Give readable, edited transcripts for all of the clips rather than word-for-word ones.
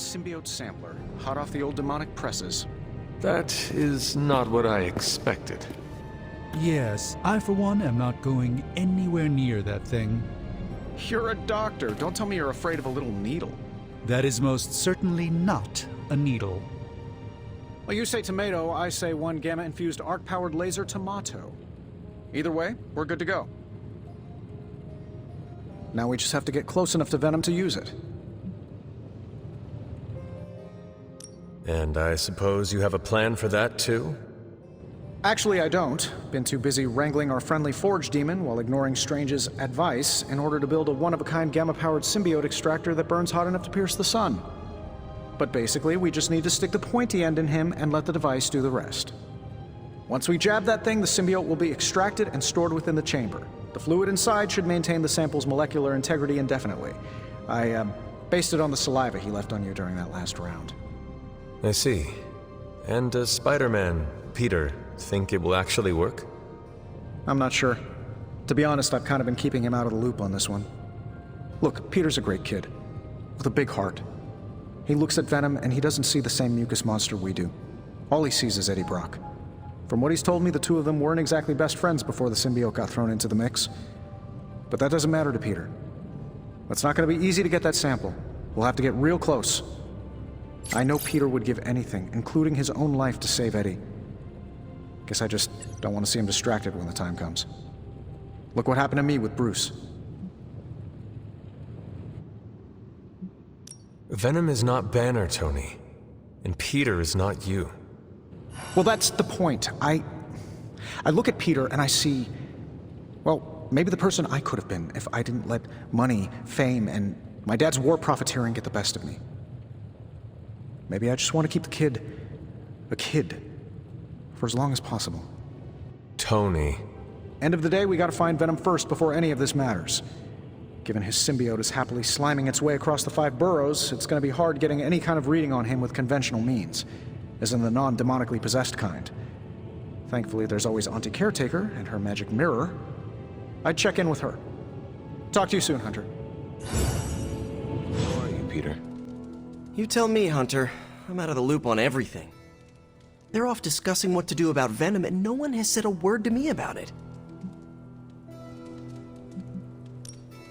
symbiote sampler, hot off the old demonic presses. That is not what I expected. Yes, I for one am not going anywhere near that thing. You're a doctor. Don't tell me you're afraid of a little needle. That is most certainly not a needle. Well, you say tomato, I say one gamma-infused arc-powered laser tomato. Either way, we're good to go. Now we just have to get close enough to Venom to use it. And I suppose you have a plan for that too? Actually, I don't. Been too busy wrangling our friendly Forge demon while ignoring Strange's advice in order to build a one-of-a-kind gamma-powered symbiote extractor that burns hot enough to pierce the sun. But basically, we just need to stick the pointy end in him and let the device do the rest. Once we jab that thing, the symbiote will be extracted and stored within the chamber. The fluid inside should maintain the sample's molecular integrity indefinitely. I based it on the saliva he left on you during that last round. I see. And does Spider-Man, Peter, think it will actually work? I'm not sure. To be honest, I've kind of been keeping him out of the loop on this one. Look, Peter's a great kid, with a big heart. He looks at Venom and he doesn't see the same mucus monster we do. All he sees is Eddie Brock. From what he's told me, the two of them weren't exactly best friends before the symbiote got thrown into the mix. But that doesn't matter to Peter. It's not going to be easy to get that sample. We'll have to get real close. I know Peter would give anything, including his own life, to save Eddie. Guess I just don't want to see him distracted when the time comes. Look what happened to me with Bruce. Venom is not Banner, Tony. And Peter is not you. Well, that's the point. I look at Peter and I see, well, maybe the person I could have been if I didn't let money, fame, and my dad's war profiteering get the best of me. Maybe I just want to keep the kid a kid for as long as possible. Tony. End of the day, we gotta find Venom first before any of this matters. Given his symbiote is happily sliming its way across the 5 boroughs, it's gonna be hard getting any kind of reading on him with conventional means, as in the non-demonically possessed kind. Thankfully, there's always Auntie Caretaker and her magic mirror. I'd check in with her. Talk to you soon, Hunter. Who are you, Peter? You tell me, Hunter. I'm out of the loop on everything. They're off discussing what to do about Venom, and no one has said a word to me about it.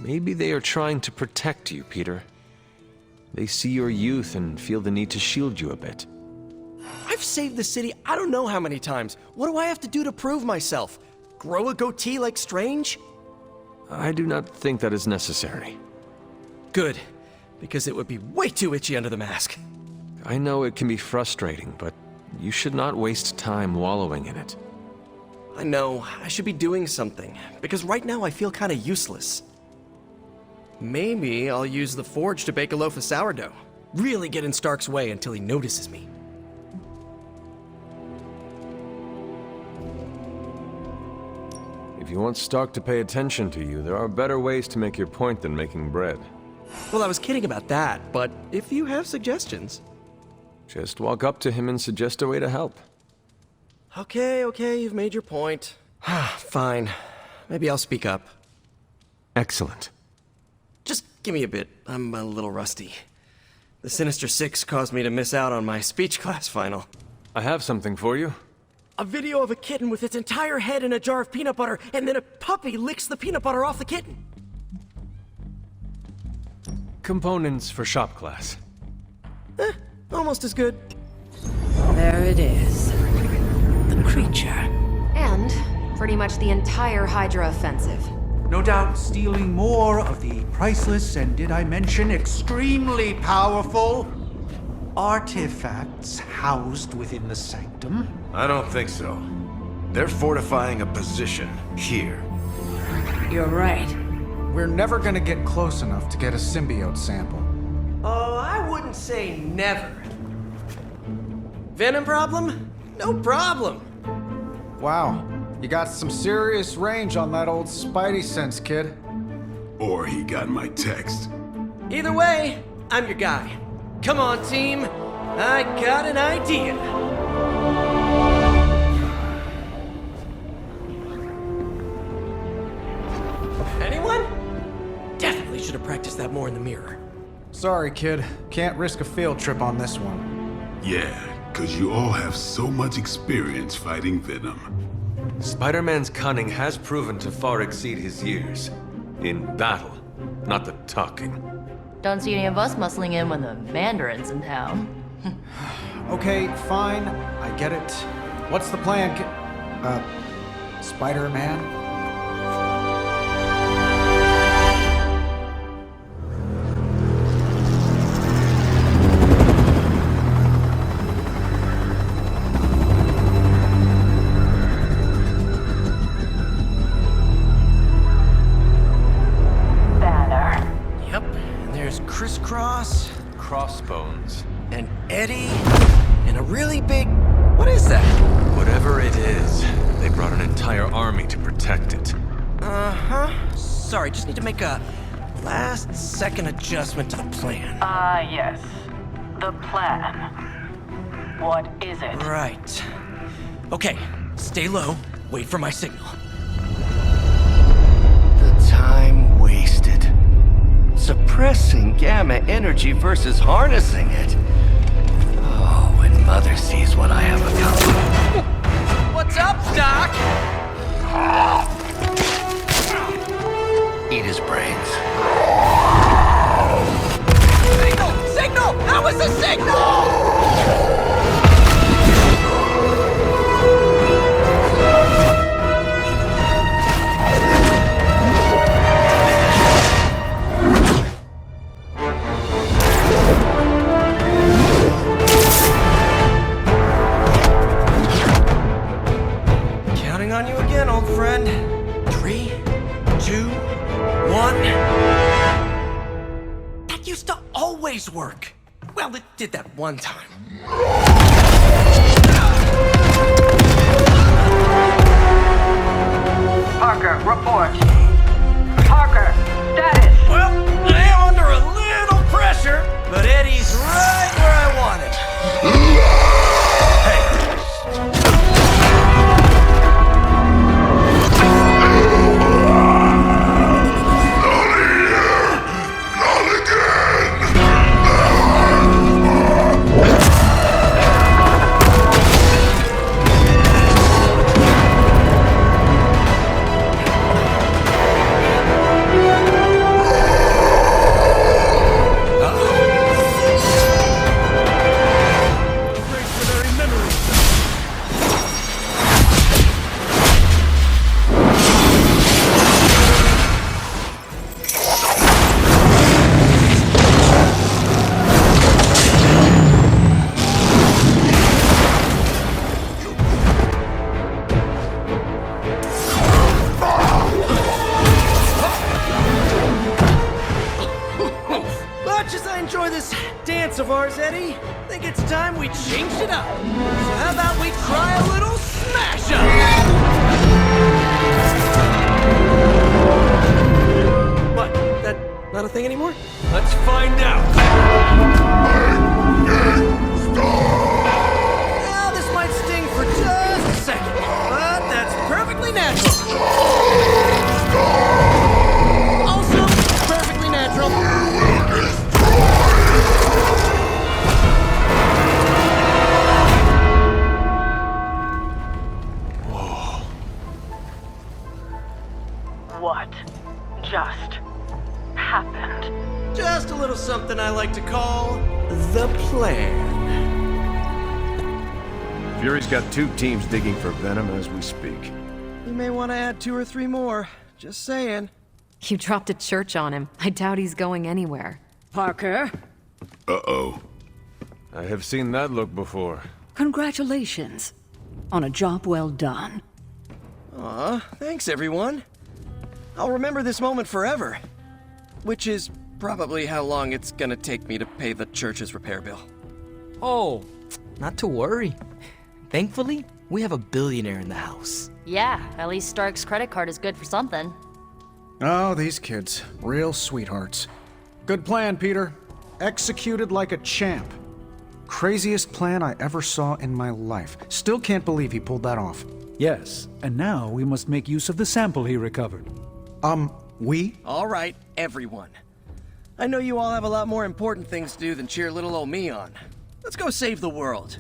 Maybe they are trying to protect you, Peter. They see your youth and feel the need to shield you a bit. I've saved the city I don't know how many times. What do I have to do to prove myself? Grow a goatee like Strange? I do not think that is necessary. Good, because it would be way too itchy under the mask. I know it can be frustrating, but you should not waste time wallowing in it. I know, I should be doing something, because right now I feel kinda useless. Maybe I'll use the Forge to bake a loaf of sourdough. Really get in Stark's way until he notices me. If you want Stark to pay attention to you, there are better ways to make your point than making bread. Well, I was kidding about that, but if you have suggestions... Just walk up to him and suggest a way to help. Okay, you've made your point. Fine. Maybe I'll speak up. Excellent. Just give me a bit. I'm a little rusty. The Sinister Six caused me to miss out on my speech class final. I have something for you. A video of a kitten with its entire head in a jar of peanut butter, and then a puppy licks the peanut butter off the kitten. Components for shop class. Almost as good. There it is. The creature. And pretty much the entire Hydra offensive. No doubt stealing more of the priceless and, did I mention, extremely powerful artifacts housed within the sanctum. I don't think so. They're fortifying a position here. You're right. We're never gonna get close enough to get a symbiote sample. Oh, I wouldn't say never. Venom problem? No problem. Wow, you got some serious range on that old Spidey sense, kid. Or he got my text. Either way, I'm your guy. Come on, team. I got an idea. Anyone? Definitely should have practiced that more in the mirror. Sorry, kid. Can't risk a field trip on this one. Yeah, 'cause you all have so much experience fighting Venom. Spider-Man's cunning has proven to far exceed his years. In battle, not the talking. Don't see any of us muscling in when the Mandarin's in town. Okay, fine. I get it. What's the plan, Spider-Man? Yep, and there's Crisscross, Crossbones. and Eddie, and a really big... What is that? Whatever it is, they brought an entire army to protect it. Uh-huh. Sorry, just need to make a last-second adjustment to the plan. Yes. The plan. What is it? Right. Okay, stay low, wait for my signal. The time wasted. Suppressing gamma energy versus harnessing it. Oh, when Mother sees what I have accomplished. What's up, Doc? Eat his brains. Signal! Signal! That was a signal! Counting on you again, old friend. 3, 2, 1. That used to always work. Well, it did that one time. Parker, report. Parker, status. Well, I am under a little pressure, but Eddie's right where I want him. Much as I enjoy this dance of ours, Eddie, I think it's time we changed it up. So how about we try a little smash up? What? That not a thing anymore? Let's find out! Well, this might sting for just a second, but that's perfectly natural. Also, perfectly natural. What just happened? Just a little something I like to call the plan. Fury's got 2 teams digging for Venom as we speak. You may want to add 2 or 3 more. Just saying. You dropped a church on him. I doubt he's going anywhere. Parker, Uh-oh. I have seen that look before. congratulations on a job well done. Aw, thanks everyone. I'll remember this moment forever. Which is probably how long it's gonna take me to pay the church's repair bill. Oh, not to worry. Thankfully, we have a billionaire in the house. Yeah, at least Stark's credit card is good for something. Oh, these kids. Real sweethearts. Good plan, Peter. Executed like a champ. Craziest plan I ever saw in my life. Still can't believe he pulled that off. Yes, and now we must make use of the sample he recovered. We? All right, everyone. I know you all have a lot more important things to do than cheer little old me on. Let's go save the world.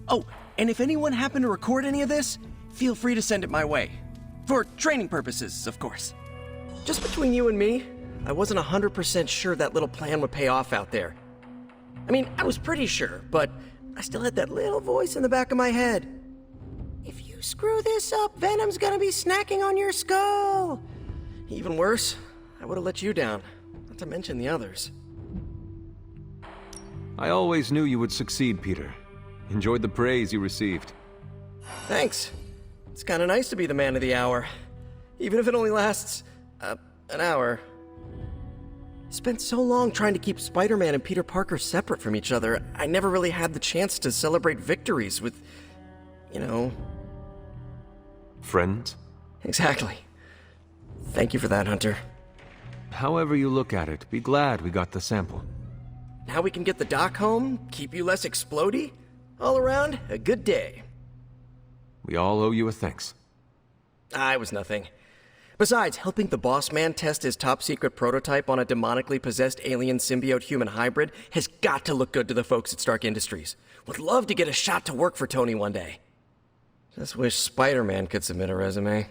Oh, and if anyone happened to record any of this, feel free to send it my way. For training purposes, of course. Just between you and me, I wasn't 100% sure that little plan would pay off out there. I mean, I was pretty sure, but I still had that little voice in the back of my head. If you screw this up, Venom's gonna be snacking on your skull. Even worse, I would have let you down, not to mention the others. I always knew you would succeed, Peter. Enjoyed the praise you received. Thanks. It's kinda nice to be the man of the hour. Even if it only lasts, an hour. Spent so long trying to keep Spider-Man and Peter Parker separate from each other, I never really had the chance to celebrate victories with, you know... Friends? Exactly. Thank you for that, Hunter. However you look at it, be glad we got the sample. Now we can get the doc home, keep you less explodey. All around, a good day. We all owe you a thanks. It was nothing. Besides, helping the boss man test his top-secret prototype on a demonically possessed alien symbiote-human hybrid has got to look good to the folks at Stark Industries. Would love to get a shot to work for Tony one day. Just wish Spider-Man could submit a resume.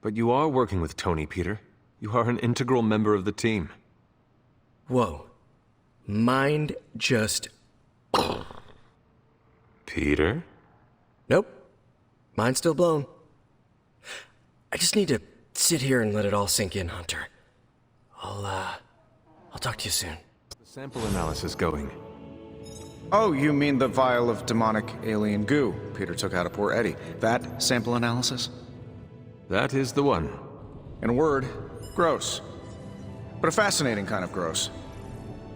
But you are working with Tony, Peter. You are an integral member of the team. Whoa. Mind just... Peter? Nope. Mind's still blown. I just need to sit here and let it all sink in, Hunter. I'll talk to you soon. The sample analysis going. Oh, you mean the vial of demonic alien goo Peter took out of poor Eddie. That sample analysis? That is the one. In a word, gross. But a fascinating kind of gross.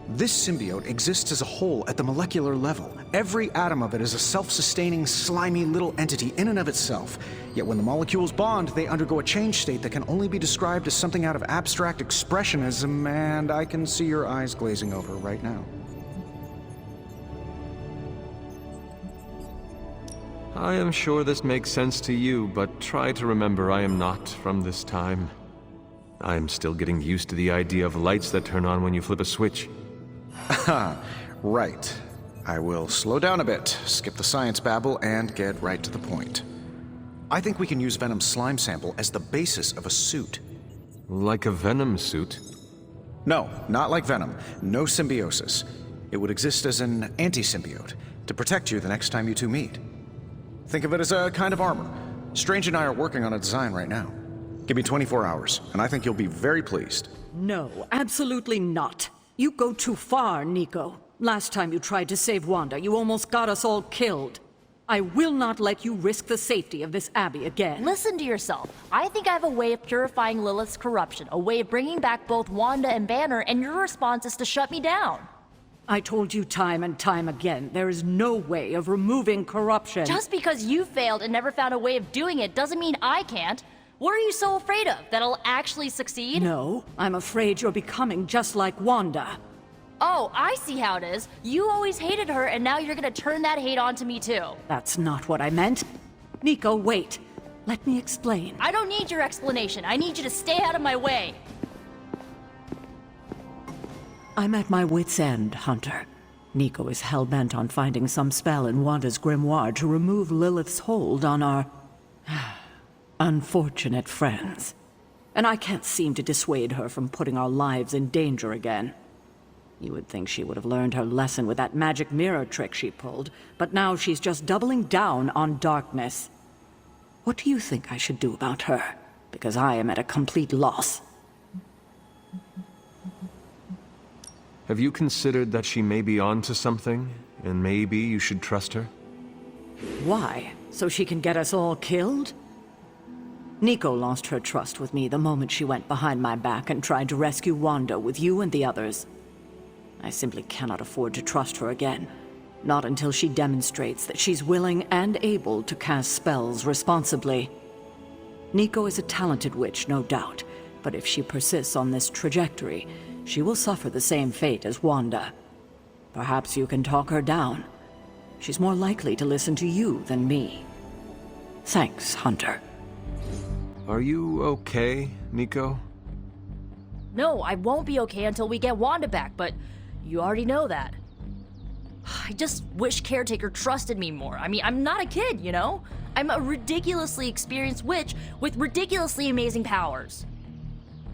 This symbiote exists as a whole at the molecular level. Every atom of it is a self-sustaining, slimy little entity in and of itself. Yet when the molecules bond, they undergo a change state that can only be described as something out of abstract expressionism, and I can see your eyes glazing over right now. I am sure this makes sense to you, but try to remember I am not from this time. I am still getting used to the idea of lights that turn on when you flip a switch. Right. I will slow down a bit, skip the science babble, and get right to the point. I think we can use Venom's slime sample as the basis of a suit. Like a Venom suit? No, not like Venom. No symbiosis. It would exist as an anti-symbiote, to protect you the next time you two meet. Think of it as a kind of armor. Strange and I are working on a design right now. Give me 24 hours, and I think you'll be very pleased. No, absolutely not. You go too far, Nico. Last time you tried to save Wanda, you almost got us all killed. I will not let you risk the safety of this Abbey again. Listen to yourself. I think I have a way of purifying Lilith's corruption, a way of bringing back both Wanda and Banner, and your response is to shut me down. I told you time and time again, there is no way of removing corruption. Just because you failed and never found a way of doing it doesn't mean I can't. What are you so afraid of? That I'll actually succeed? No, I'm afraid you're becoming just like Wanda. Oh, I see how it is. You always hated her, and now you're gonna turn that hate onto me too. That's not what I meant. Nico, wait. Let me explain. I don't need your explanation. I need you to stay out of my way. I'm at my wit's end, Hunter. Nico is hell-bent on finding some spell in Wanda's grimoire to remove Lilith's hold on our... unfortunate friends. And I can't seem to dissuade her from putting our lives in danger again. You would think she would have learned her lesson with that magic mirror trick she pulled, but now she's just doubling down on darkness. What do you think I should do about her? Because I am at a complete loss. Have you considered that she may be onto something, and maybe you should trust her? Why? So she can get us all killed? Nico lost her trust with me the moment she went behind my back and tried to rescue Wanda with you and the others. I simply cannot afford to trust her again. Not until she demonstrates that she's willing and able to cast spells responsibly. Nico is a talented witch, no doubt, but if she persists on this trajectory, she will suffer the same fate as Wanda. Perhaps you can talk her down. She's more likely to listen to you than me. Thanks, Hunter. Are you okay, Nico? No, I won't be okay until we get Wanda back, but you already know that. I just wish Caretaker trusted me more. I mean, I'm not a kid, you know? I'm a ridiculously experienced witch with ridiculously amazing powers.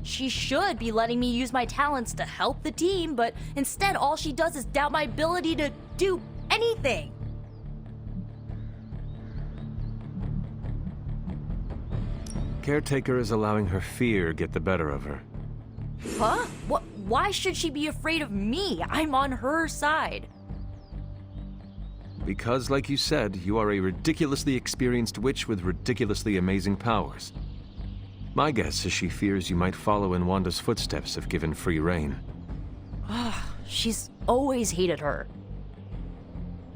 She should be letting me use my talents to help the team, but instead all she does is doubt my ability to do anything. Caretaker is allowing her fear get the better of her. Huh? What? Why should she be afraid of me? I'm on her side. Because, like you said, you are a ridiculously experienced witch with ridiculously amazing powers. My guess is she fears you might follow in Wanda's footsteps if given free rein. She's always hated her.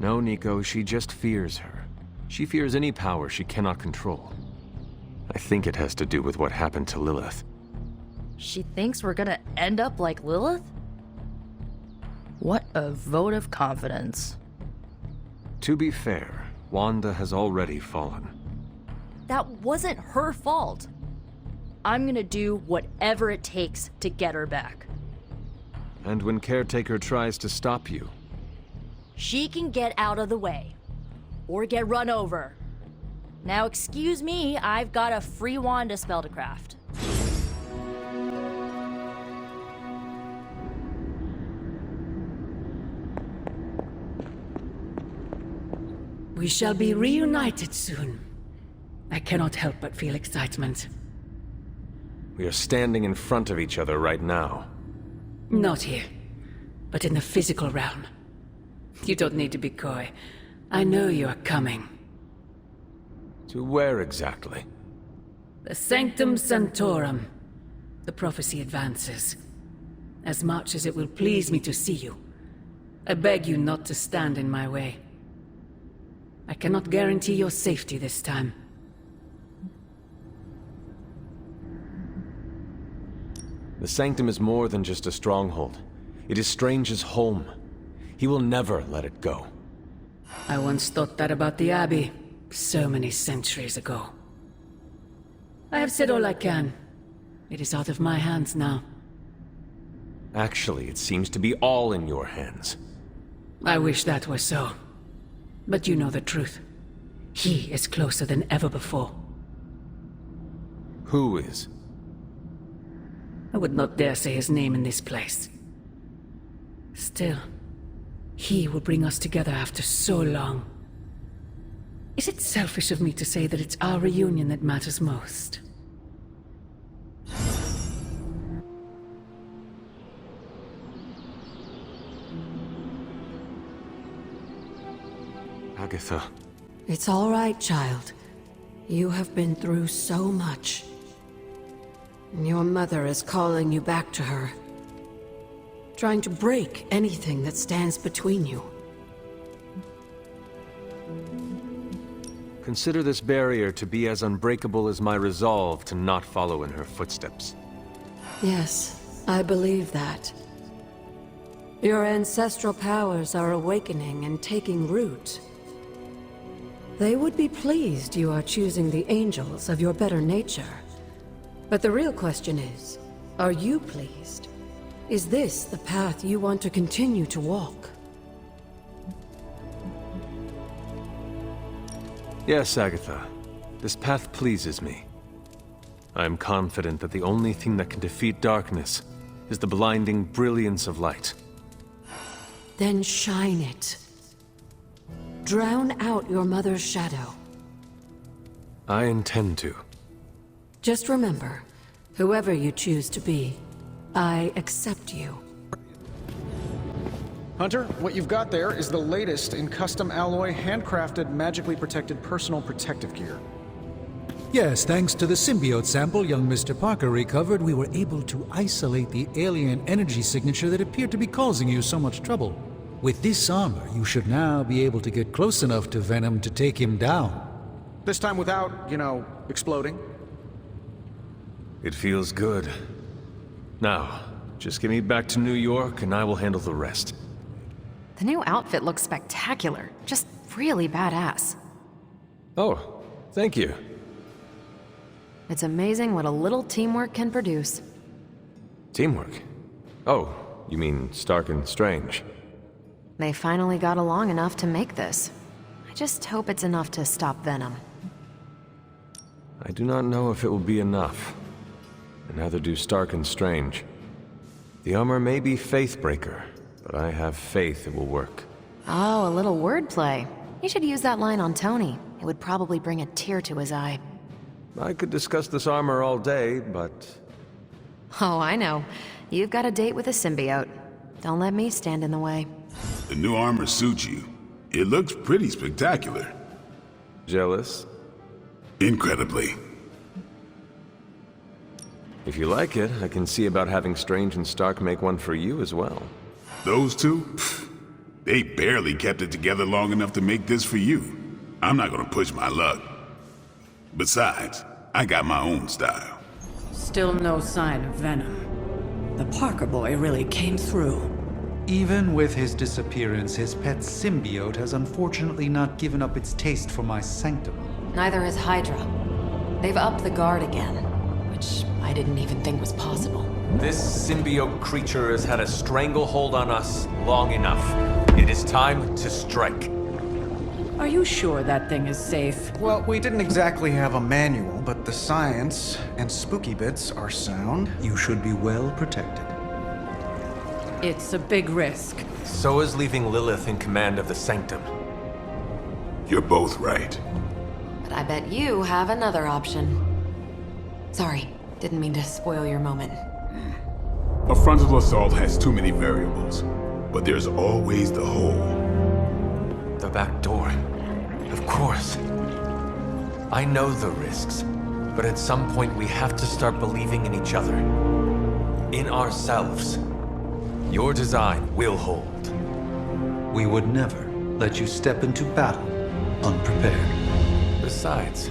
No, Nico, she just fears her. She fears any power she cannot control. I think it has to do with what happened to Lilith. She thinks we're gonna end up like Lilith? What a vote of confidence. To be fair, Wanda has already fallen. That wasn't her fault. I'm gonna do whatever it takes to get her back. And when Caretaker tries to stop you, She can get out of the way. Or get run over. Now excuse me, I've got a free Wanda spell to craft. We shall be reunited soon. I cannot help but feel excitement. we are standing in front of each other right now. Not here, but in the physical realm. You don't need to be coy. I know you are coming. To where exactly? The Sanctum Sanctorum. The prophecy advances. As much as it will please me to see you, I beg you not to stand in my way. I cannot guarantee your safety this time. The Sanctum is more than just a stronghold. It is Strange's home. He will never let it go. I once thought that about the Abbey, so many centuries ago. I have said all I can. It is out of my hands now. Actually, it seems to be all in your hands. I wish that were so. But you know the truth. He is closer than ever before. Who is? I would not dare say his name in this place. Still, he will bring us together after so long. Is it selfish of me to say that it's our reunion that matters most? Agatha. It's all right, child. You have been through so much. Your mother is calling you back to her. Trying to break anything that stands between you. Consider this barrier to be as unbreakable as my resolve to not follow in her footsteps. Yes, I believe that. Your ancestral powers are awakening and taking root. They would be pleased you are choosing the angels of your better nature. But the real question is, are you pleased? Is this the path you want to continue to walk? Yes, Agatha. This path pleases me. I am confident that the only thing that can defeat darkness is the blinding brilliance of light. Then shine it. Drown out your mother's shadow. I intend to. Just remember, whoever you choose to be, I accept you. Hunter, what you've got there is the latest in custom alloy, handcrafted, magically protected personal protective gear. Yes, thanks to the symbiote sample young Mr. Parker recovered, we were able to isolate the alien energy signature that appeared to be causing you so much trouble. With this armor, you should now be able to get close enough to Venom to take him down. This time without, exploding. It feels good. Now, just get me back to New York and I will handle the rest. The new outfit looks spectacular. Just really badass. Oh, thank you. It's amazing what a little teamwork can produce. Teamwork? Oh, you mean Stark and Strange. They finally got along enough to make this. I just hope it's enough to stop Venom. I do not know if it will be enough. And neither do Stark and Strange. The armor may be Faithbreaker, but I have faith it will work. Oh, a little wordplay. You should use that line on Tony. It would probably bring a tear to his eye. I could discuss this armor all day, but... Oh, I know. You've got a date with a symbiote. Don't let me stand in the way. The new armor suits you. It looks pretty spectacular. Jealous? Incredibly. If you like it, I can see about having Strange and Stark make one for you as well. Those two? Pfft, they barely kept it together long enough to make this for you. I'm not gonna push my luck. Besides, I got my own style. Still no sign of Venom. The Parker boy really came through. Even with his disappearance, his pet symbiote has unfortunately not given up its taste for my sanctum. Neither has Hydra. They've upped the guard again, which I didn't even think was possible. This symbiote creature has had a stranglehold on us long enough. It is time to strike. Are you sure that thing is safe? Well, we didn't exactly have a manual, but the science and spooky bits are sound. You should be well protected. It's a big risk. So is leaving Lilith in command of the Sanctum. You're both right. But I bet you have another option. Sorry, didn't mean to spoil your moment. A frontal assault has too many variables, but there's always the hole. The back door. Of course. I know the risks, but at some point we have to start believing in each other. In ourselves. Your design will hold. We would never let you step into battle unprepared. Besides,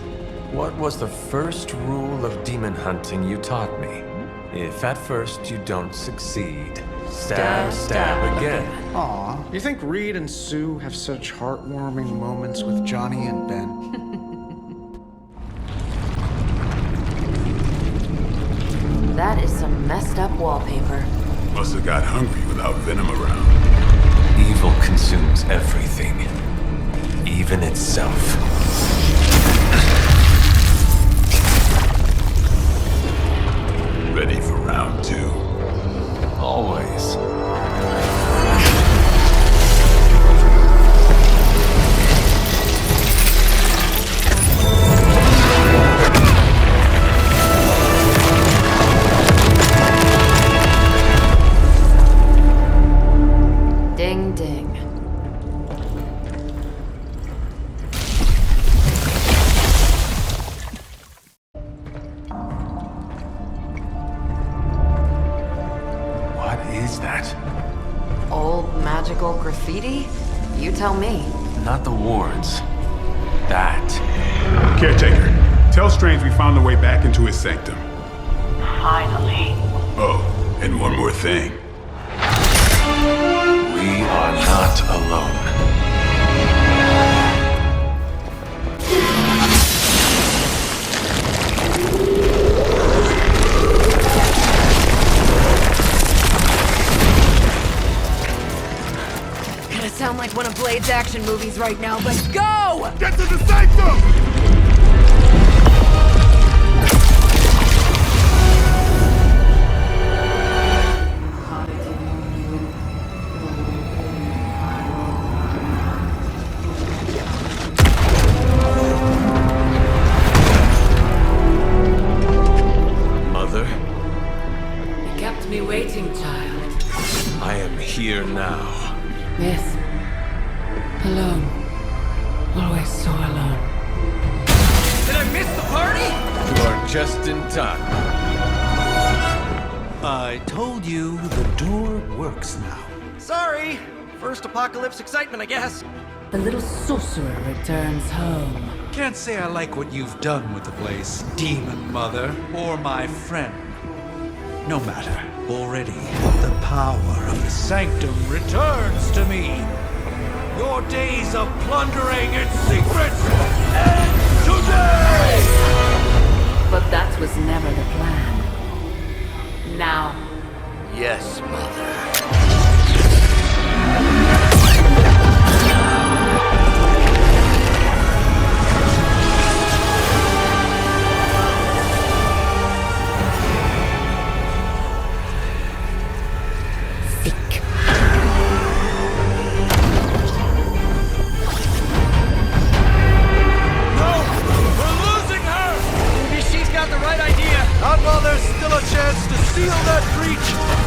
what was the first rule of demon hunting you taught me? If at first you don't succeed, stab again. Aw, you think Reed and Sue have such heartwarming moments with Johnny and Ben? That is some messed up wallpaper. Must have got hungry without Venom around. Evil consumes everything, even itself. Ready for round two? Always. Ding ding. What is that? Old magical graffiti? You tell me. Not the wards. That. Caretaker, tell Strange we found a way back into his sanctum. Finally. Oh, and one more thing. We are not alone. Gonna sound like one of Blade's action movies right now, but go! Get to the sanctum! Mother, You kept me waiting, child. I am here now. Yes. Alone. Always so alone. Did I miss the party? You are just in time. I told you the door works now. Sorry! First apocalypse excitement, I guess. The little sorcerer returns home. Can't say I like what you've done with the place, Demon Mother, or my friend. No matter. Already, the power of the Sanctum returns to me. Your days of plundering its secrets end today! But that was never the plan. Now,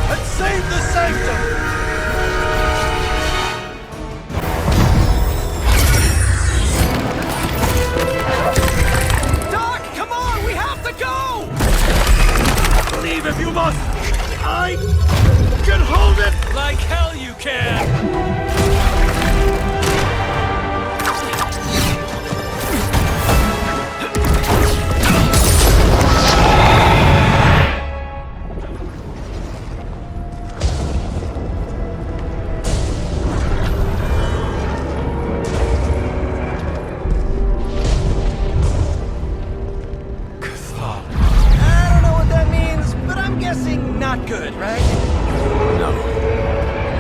and save the Sanctum! Doc, come on! We have to go! Leave if you must! I can hold it! Like hell you can! I don't know what that means, but I'm guessing not good, right? No.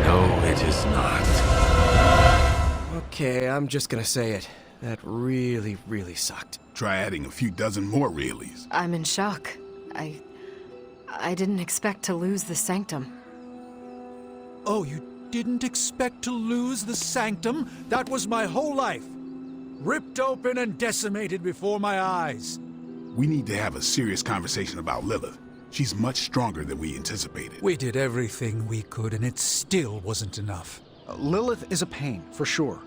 No, it is not. Okay, I'm just gonna say it. That really, really sucked. Try adding a few dozen more reallys. I'm in shock. I didn't expect to lose the Sanctum. Oh, you didn't expect to lose the Sanctum? That was my whole life. Ripped open and decimated before my eyes. We need to have a serious conversation about Lilith. She's much stronger than we anticipated. We did everything we could, and it still wasn't enough. Lilith is a pain, for sure.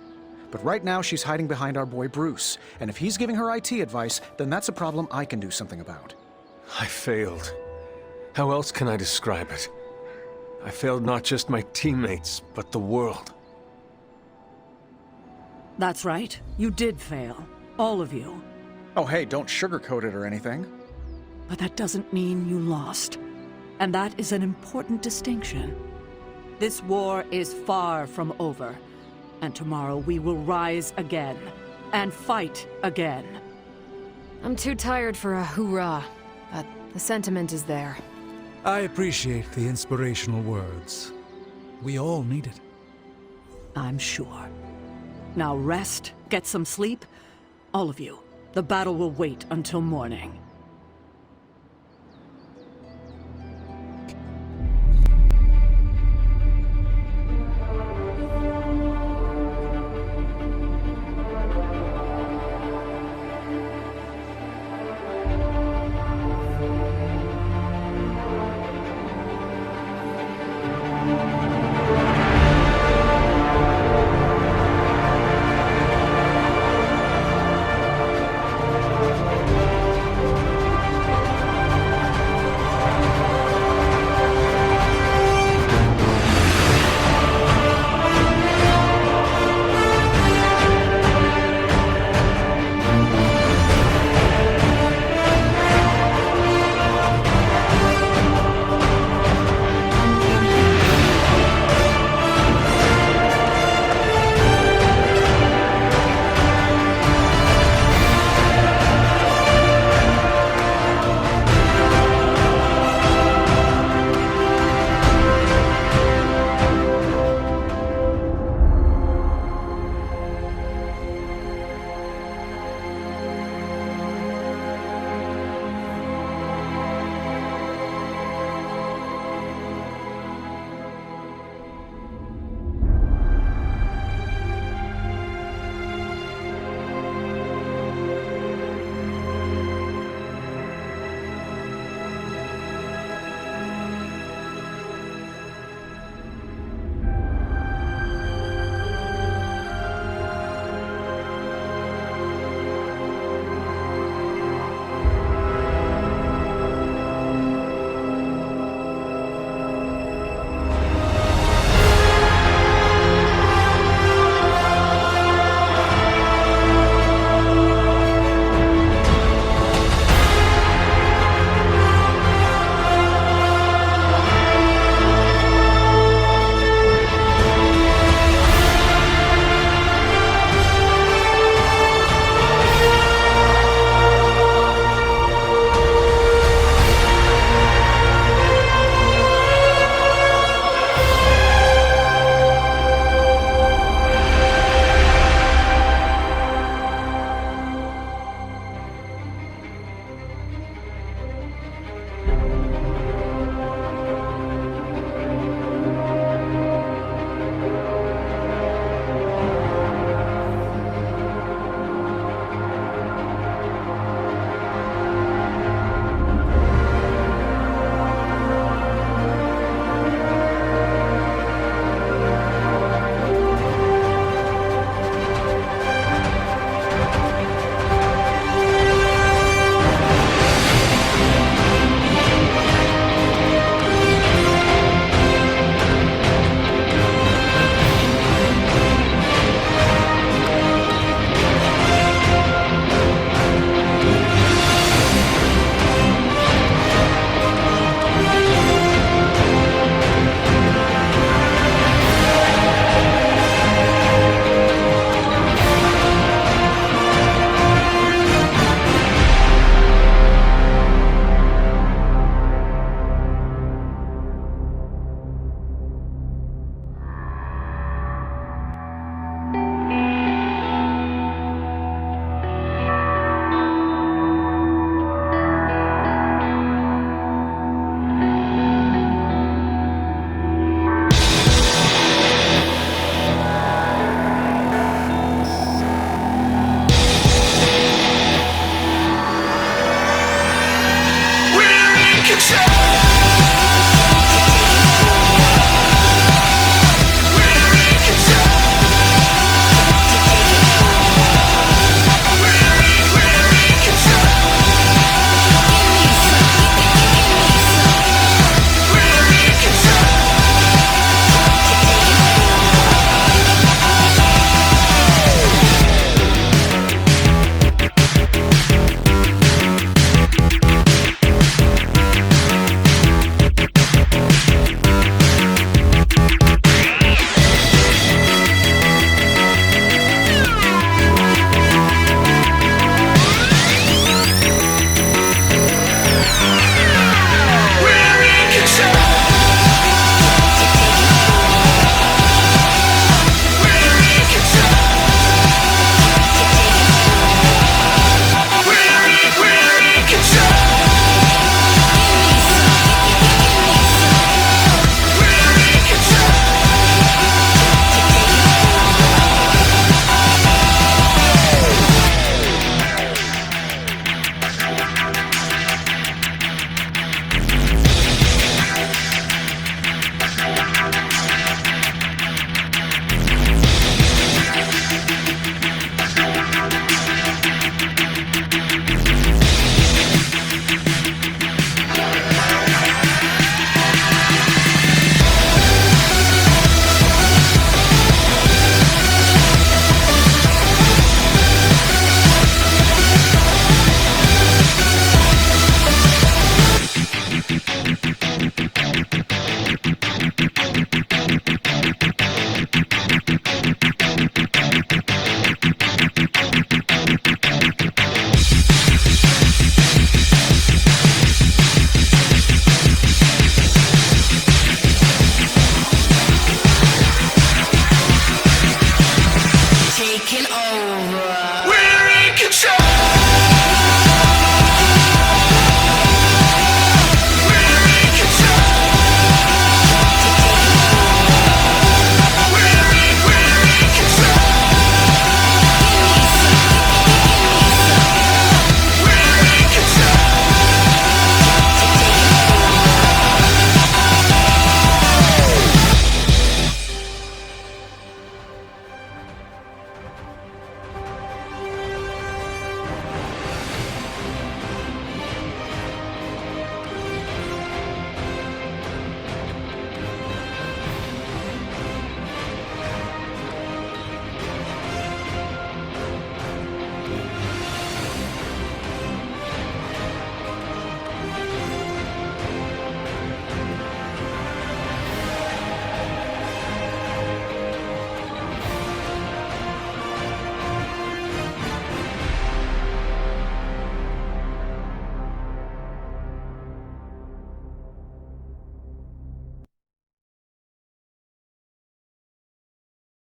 But right now she's hiding behind our boy Bruce, and if he's giving her IT advice, then that's a problem I can do something about. I failed. How else can I describe it? I failed not just my teammates, but the world. That's right. You did fail. All of you. Oh hey, don't sugarcoat it or anything. But that doesn't mean you lost. And that is an important distinction. This war is far from over. And tomorrow we will rise again. And fight again. I'm too tired for a hoorah, but the sentiment is there. I appreciate the inspirational words. We all need it. I'm sure. Now rest, get some sleep. All of you. The battle will wait until morning.